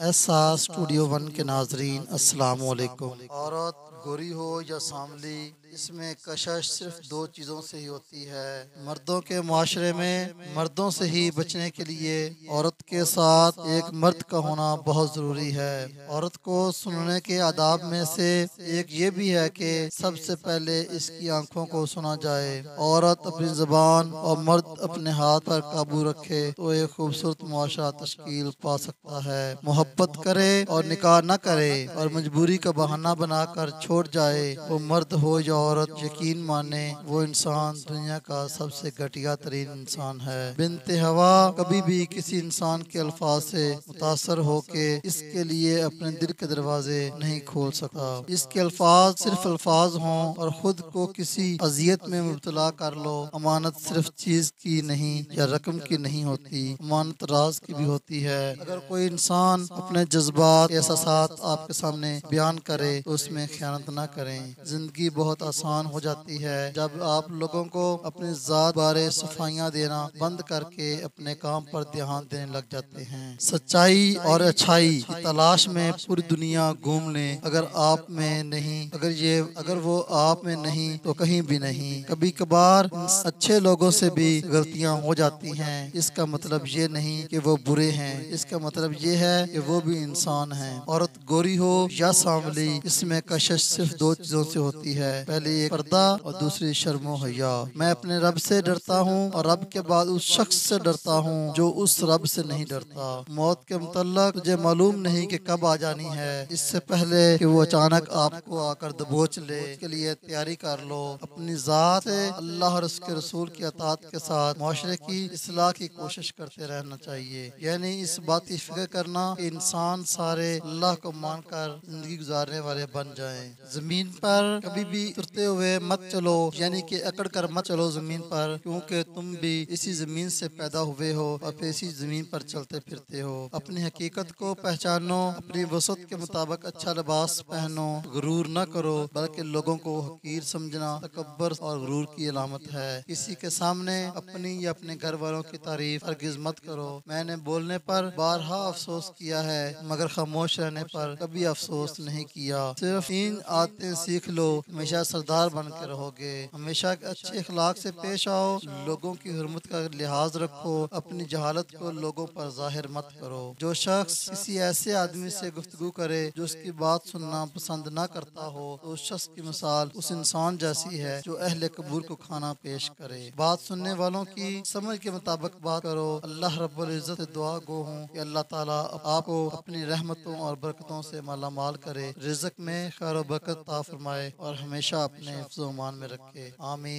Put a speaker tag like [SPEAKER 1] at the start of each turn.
[SPEAKER 1] ऐसा studio one के नाजरीन अस्सलाम वालेकुम। औरत गोरी हो या सांवली, इसमें कशिश सिर्फ दो चीज़ों से ही होती है। मर्दों के माशरे में मर्दों से ही बचने के लिए औरत के साथ एक मर्द का होना बहुत ज़रूरी है। औरत को सुनने के आदाब में से एक ये भी है कि सबसे पहले इसकी आंखों को सुना जाए। औरत अपनी ज़बान और मर्द अपने हाथ पर काबू रखे तो एक खूबसूरत मुआशरा तश्कील पा सकता है। मोहब्बत करे और निकाह न करे और मजबूरी का बहाना बनाकर छोड़ जाए, वो मर्द हो या औरत, यकीन माने वो इंसान दुनिया का सबसे घटिया तरीन इंसान है। बिनते हवा कभी भी किसी इंसान के अल्फाज से मुतासर होके इसके लिए अपने दिल के दरवाजे नहीं खोल सकता। इसके अल्फाज सिर्फ अल्फाज हों और खुद को किसी अजियत में मुब्तला कर लो। अमानत सिर्फ चीज की नहीं या रकम की नहीं होती, अमानत राज की भी होती है। अगर कोई इंसान अपने जज्बात एहसासात आपके सामने बयान करे तो उसमें खयानत ना करें। जिंदगी बहुत आसान हो जाती है जब आप लोगों को अपनी जात बारे सफाइयाँ देना बंद करके अपने काम पर ध्यान देने लग जाते हैं। सच्चाई और अच्छाई की तलाश में पूरी दुनिया घूम लें, अगर आप में नहीं, अगर वो आप में नहीं तो कहीं भी नहीं। कभी कभार अच्छे लोगों से भी गलतियां हो जाती हैं। इसका मतलब ये नहीं कि वो बुरे हैं, इसका मतलब ये है कि वो भी इंसान हैं। औरत गोरी हो या सांवली, इसमें कशिश सिर्फ दो चीजों से होती है। पहली एक पर्दा और दूसरी शर्मो हया। मैं अपने रब से डरता हूँ और रब के बाद उस शख्स से डरता हूँ जो उस रब से नहीं डरता। मौत के मुतल्लक तुझे मालूम नहीं कि कब आ जानी है। इससे पहले कि वो अचानक आपको आकर दबोच ले, इसके लिए तैयारी कर लो। अपनी जात से अल्लाह और उसके रसूल की अताअत के साथ माशरे की इस्लाह की कोशिश करते रहना चाहिए। यानी इस बात की फिक्र करना कि इंसान सारे अल्लाह को मानकर जिंदगी गुजारने वाले बन जाएं। जमीन पर कभी भी उतरते हुए मत चलो, यानी कि अकड़ कर मत चलो जमीन पर, क्योंकि तुम भी इसी जमीन से पैदा हुए हो और फिर इसी जमीन पर चलते फिरते हो। अपनी हकीकत को पहचानो, अपनी वसत के मुताबिक अच्छा लिबास पहनो। गुरूर न करो, बल्कि लोगों को हकीर समझना तकब्बर और गुरूर की अलामत है। किसी के सामने अपनी या अपने घर वालों की तारीफ हरगिज मत करो। मैंने बोलने पर बारहा अफसोस किया है, मगर खामोश रहने पर कभी अफसोस नहीं किया। सिर्फ इन आदतें सीख लो, हमेशा सरदार बन के रहोगे। हमेशा अच्छे अखलाक से पेश आओ, लोगों की हुर्मत का लिहाज रखो, अपनी जहालत को लोगों पर जाहिर मत करो। जो शख्स किसी ऐसे आदमी से गुफ्तगू करे जो उसकी बात सुनना पसंद न करता हो, तो उस शख्स की मिसाल उस इंसान जैसी है जो अहले कबूर को खाना पेश करे। बात सुनने वालों की समझ के मुताबिक बात करो। अल्लाह रब्बुल इज्जत से दुआ गो हूँ कि अल्लाह ताला आपको अपनी रहमतों और बरकतों से माला माल करे, रिज़्क में खैर और बरकत अता फरमाए और हमेशा अपने हिफ्ज़-ओ-मान में रखे। आमीन।